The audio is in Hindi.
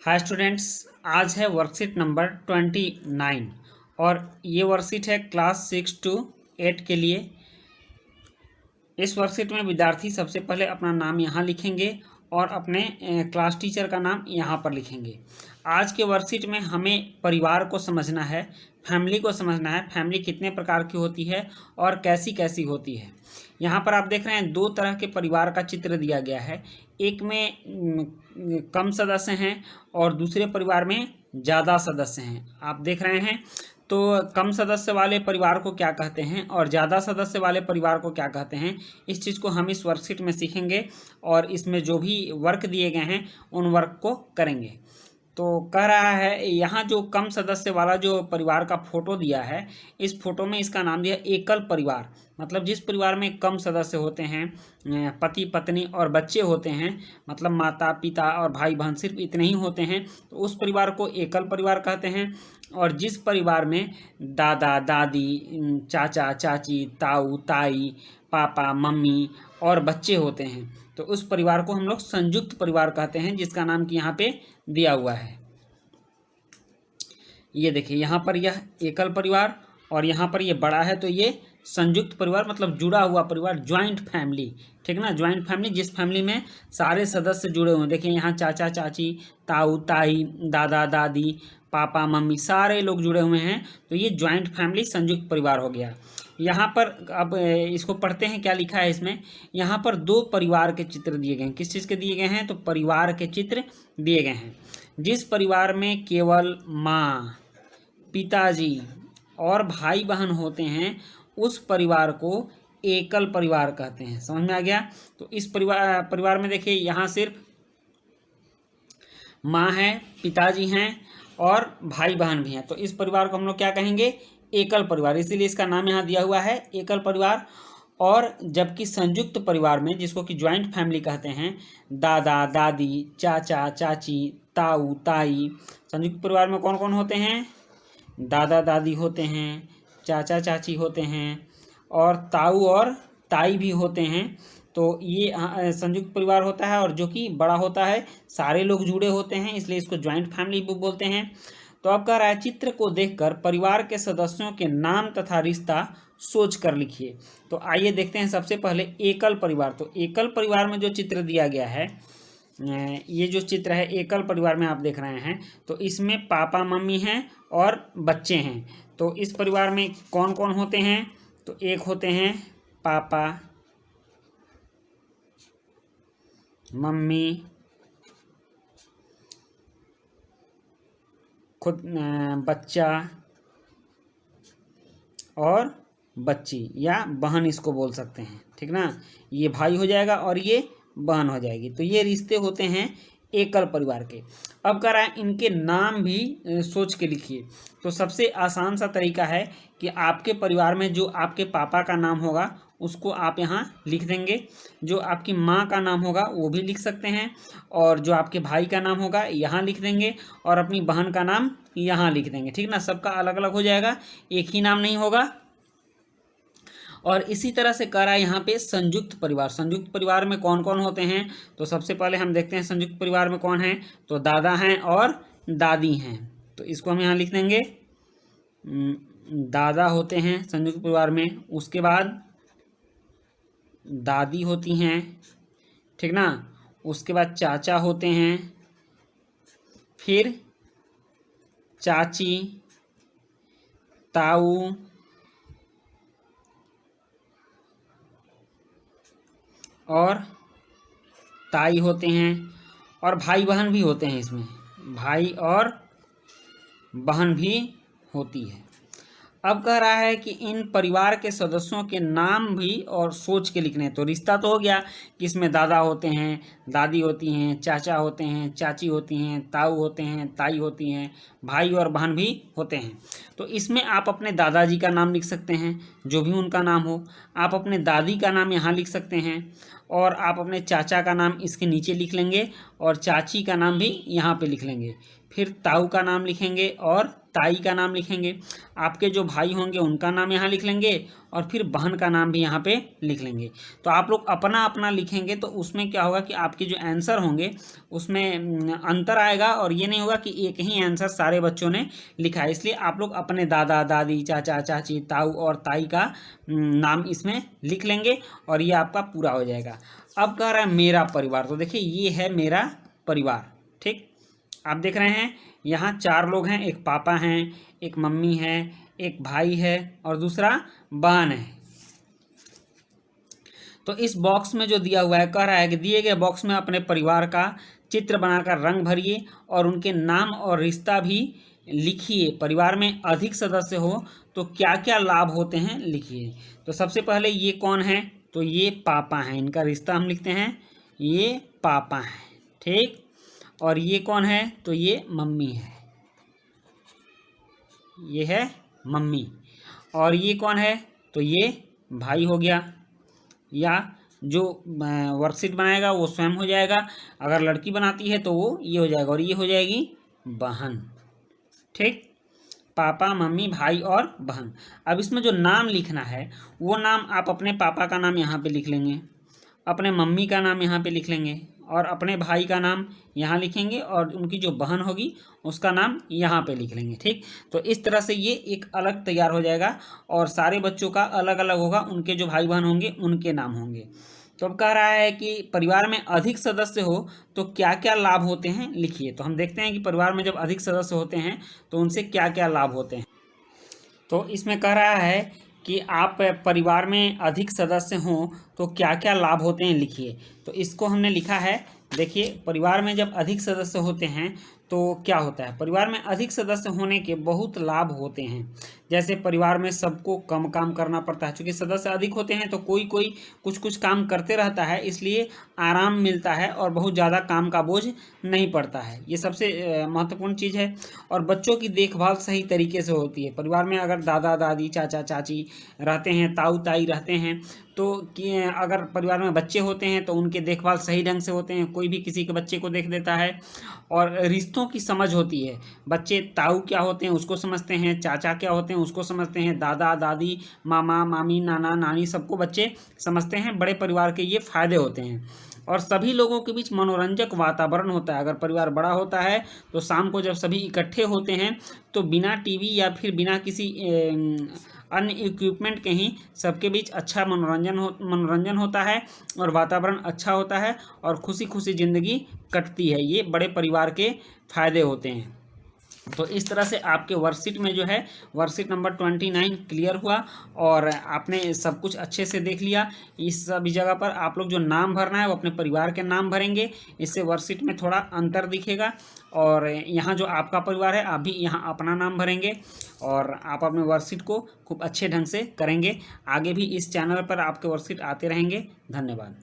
हाय स्टूडेंट्स, आज है वर्कशीट नंबर 29 और ये वर्कशीट है क्लास 6 to 8 के लिए। इस वर्कशीट में विद्यार्थी सबसे पहले अपना नाम यहाँ लिखेंगे और अपने क्लास टीचर का नाम यहाँ पर लिखेंगे। आज के वर्कशीट में हमें परिवार को समझना है, फैमिली को समझना है, फैमिली कितने प्रकार की होती है और कैसी कैसी होती है। यहाँ पर आप देख रहे हैं दो तरह के परिवार का चित्र दिया गया है। एक में कम सदस्य हैं और दूसरे परिवार में ज़्यादा सदस्य हैं। आप देख रहे हैं तो कम सदस्य वाले परिवार को क्या कहते हैं और ज़्यादा सदस्य वाले परिवार को क्या कहते हैं, इस चीज़ को हम इस वर्कशीट में सीखेंगे और इसमें जो भी वर्क दिए गए हैं उन वर्क को करेंगे। तो कह रहा है यहाँ जो कम सदस्य वाला जो परिवार का फोटो दिया है, इस फोटो में इसका नाम दिया एकल परिवार। मतलब जिस परिवार में कम सदस्य होते हैं, पति पत्नी और बच्चे होते हैं, मतलब माता पिता और भाई बहन सिर्फ इतने ही होते हैं, तो उस परिवार को एकल परिवार कहते हैं। और जिस परिवार में दादा दादी, चाचा चाची, ताऊ ताई, पापा मम्मी और बच्चे होते हैं, तो उस परिवार को हम लोग संयुक्त परिवार कहते हैं, जिसका नाम कि यहाँ पे दिया हुआ है। ये देखिए यहाँ पर यह एकल परिवार और यहाँ पर ये बड़ा है, तो ये संयुक्त परिवार मतलब जुड़ा हुआ परिवार, ज्वाइंट फैमिली। ठीक ना, ज्वाइंट फैमिली जिस फैमिली में सारे सदस्य जुड़े हुए हैं। देखिए यहाँ चाचा चाची, ताऊ ताई, दादा दादी, पापा मम्मी सारे लोग जुड़े हुए हैं, तो ये ज्वाइंट फैमिली संयुक्त परिवार हो गया। यहाँ पर अब इसको पढ़ते हैं क्या लिखा है इसमें। यहाँ पर दो परिवार के चित्र दिए गए हैं। किस चीज़ के दिए गए हैं? तो परिवार के चित्र दिए गए हैं। जिस परिवार में केवल माँ, पिताजी और भाई बहन होते हैं, उस परिवार को एकल परिवार कहते हैं। समझ में आ गया? तो इस परिवार में देखिए यहाँ सिर्फ माँ है, पिताजी हैं और भाई बहन भी हैं, तो इस परिवार को हम लोग क्या कहेंगे? एकल परिवार। इसीलिए इसका नाम यहाँ दिया हुआ है एकल परिवार। और जबकि संयुक्त परिवार में, जिसको कि ज्वाइंट फैमिली कहते हैं, दादा दादी, चाचा चाची, ताऊ ताई, संयुक्त परिवार में कौन कौन होते हैं? दादा दादी होते हैं, चाचा चाची होते हैं और ताऊ और ताई भी होते हैं। तो ये संयुक्त परिवार होता है और जो कि बड़ा होता है, सारे लोग जुड़े होते हैं, इसलिए इसको ज्वाइंट फैमिली बोलते हैं। तो अब कह रहा है चित्र को देखकर परिवार के सदस्यों के नाम तथा रिश्ता सोच कर लिखिए। तो आइए देखते हैं सबसे पहले एकल परिवार। तो एकल परिवार में जो चित्र दिया गया है, ये जो चित्र है एकल परिवार में आप देख रहे हैं, तो इसमें पापा मम्मी हैं और बच्चे हैं। तो इस परिवार में कौन कौन होते हैं? तो एक होते हैं पापा, मम्मी, खुद बच्चा और बच्ची या बहन इसको बोल सकते हैं। ठीक ना, ये भाई हो जाएगा और ये बहन हो जाएगी। तो ये रिश्ते होते हैं एकल परिवार के। अब कह रहा है इनके नाम भी सोच के लिखिए। तो सबसे आसान सा तरीका है कि आपके परिवार में जो आपके पापा का नाम होगा उसको आप यहाँ लिख देंगे, जो आपकी माँ का नाम होगा वो भी लिख सकते हैं, और जो आपके भाई का नाम होगा यहाँ लिख देंगे और अपनी बहन का नाम यहाँ लिख देंगे। ठीक ना, सबका अलग अलग हो जाएगा, एक ही नाम नहीं होगा। और इसी तरह से कह रहा है यहाँ पे संयुक्त परिवार। संयुक्त परिवार में कौन कौन होते हैं? तो सबसे पहले हम देखते हैं संयुक्त परिवार में कौन है। तो दादा हैं और दादी हैं, तो इसको हम यहाँ लिख देंगे, दादा होते हैं संयुक्त परिवार में। उसके बाद दादी होती हैं, ठीक ना, उसके बाद चाचा होते हैं, फिर चाची, ताऊ, और ताई होते हैं, और भाई बहन भी होते हैं। इसमें भाई और बहन भी होती है। अब कह रहा है कि इन परिवार के सदस्यों के नाम भी और सोच के लिखने हैं। तो रिश्ता तो हो गया कि इसमें दादा होते हैं, दादी होती हैं, चाचा होते हैं, चाची होती हैं, ताऊ होते हैं, ताई होती हैं, भाई और बहन भी होते हैं। तो इसमें आप अपने दादाजी का नाम लिख सकते हैं, जो भी उनका नाम हो। आप अपने दादी का नाम यहाँ लिख सकते हैं और आप अपने चाचा का नाम इसके नीचे लिख लेंगे और चाची का नाम भी यहाँ पे लिख लेंगे। फिर ताऊ का नाम लिखेंगे और ताई का नाम लिखेंगे। आपके जो भाई होंगे उनका नाम यहाँ लिख लेंगे और फिर बहन का नाम भी यहाँ पे लिख लेंगे। तो आप लोग अपना अपना लिखेंगे तो उसमें क्या होगा कि आपके जो आंसर होंगे उसमें अंतर आएगा और ये नहीं होगा कि एक ही आंसर सारे बच्चों ने लिखा है। इसलिए आप लोग अपने दादा दादी चाचा चाची ताऊ और ताई का नाम इसमें लिख लेंगे और ये आपका पूरा हो जाएगा। अब कह रहा है मेरा परिवार, तो देखिए ये है मेरा परिवार। ठीक, आप देख रहे हैं यहाँ 4 लोग हैं, एक पापा हैं, एक मम्मी है, एक भाई है और दूसरा बहन है। तो इस बॉक्स में जो दिया हुआ है कह रहा है कि दिए गए बॉक्स में अपने परिवार का चित्र बनाकर रंग भरिए और उनके नाम और रिश्ता भी लिखिए। परिवार में अधिक सदस्य हो तो क्या क्या लाभ होते हैं लिखिए। तो सबसे पहले ये कौन है, तो ये पापा हैं, इनका रिश्ता हम लिखते हैं, ये पापा हैं। ठीक, और ये कौन है, तो ये मम्मी है, ये है मम्मी। और ये कौन है, तो ये भाई हो गया, या जो वर्कशीट बनाएगा वो स्वयं हो जाएगा। अगर लड़की बनाती है तो वो ये हो जाएगा और ये हो जाएगी बहन। ठीक, पापा मम्मी भाई और बहन। अब इसमें जो नाम लिखना है वो नाम आप अपने पापा का नाम यहाँ पे लिख लेंगे, अपने मम्मी का नाम यहाँ पे लिख लेंगे और अपने भाई का नाम यहाँ लिखेंगे और उनकी जो बहन होगी उसका नाम यहाँ पे लिख लेंगे। ठीक, तो इस तरह से ये एक अलग तैयार हो जाएगा और सारे बच्चों का अलग अलग होगा, उनके जो भाई बहन होंगे उनके नाम होंगे। तो अब कह रहा है कि परिवार में अधिक सदस्य हो तो क्या क्या लाभ होते हैं लिखिए। तो हम देखते हैं कि परिवार में जब अधिक सदस्य होते हैं तो उनसे क्या क्या लाभ होते हैं। तो इसमें कह रहा है कि आप परिवार में अधिक सदस्य हों तो क्या क्या लाभ होते हैं लिखिए। तो इसको हमने लिखा है, देखिए परिवार में जब अधिक सदस्य होते हैं तो क्या होता है। परिवार में अधिक सदस्य होने के बहुत लाभ होते हैं। जैसे परिवार में सबको कम काम करना पड़ता है, क्योंकि सदस्य अधिक होते हैं तो कोई कोई कुछ कुछ काम करते रहता है, इसलिए आराम मिलता है और बहुत ज़्यादा काम का बोझ नहीं पड़ता है। ये सबसे महत्वपूर्ण चीज़ है। और बच्चों की देखभाल सही तरीके से होती है। परिवार में अगर दादा दादी चाचा चाची रहते हैं, ताऊ ताई रहते हैं, तो अगर परिवार में बच्चे होते हैं तो उनके देखभाल सही ढंग से होते हैं, कोई भी किसी के बच्चे को देख देता है। और रिश्तों की समझ होती है, बच्चे ताऊ क्या होते हैं उसको समझते हैं, चाचा क्या होते हैं उसको समझते हैं, दादा दादी मामा मामी नाना नानी सबको बच्चे समझते हैं। बड़े परिवार के ये फायदे होते हैं। और सभी लोगों के बीच मनोरंजक वातावरण होता है। अगर परिवार बड़ा होता है तो शाम को जब सभी इकट्ठे होते हैं तो बिना टीवी या फिर बिना किसी अन्य इक्विपमेंट के ही सबके बीच अच्छा मनोरंजन होता है और वातावरण अच्छा होता है और खुशी खुशी ज़िंदगी कटती है। ये बड़े परिवार के फायदे होते हैं। तो इस तरह से आपके वर्कशीट में जो है वर्कशीट नंबर 29 क्लियर हुआ और आपने सब कुछ अच्छे से देख लिया। इस सभी जगह पर आप लोग जो नाम भरना है वो अपने परिवार के नाम भरेंगे, इससे वर्कशीट में थोड़ा अंतर दिखेगा। और यहाँ जो आपका परिवार है आप भी यहाँ अपना नाम भरेंगे और आप अपने वर्कशीट को खूब अच्छे ढंग से करेंगे। आगे भी इस चैनल पर आपके वर्कशीट आते रहेंगे। धन्यवाद।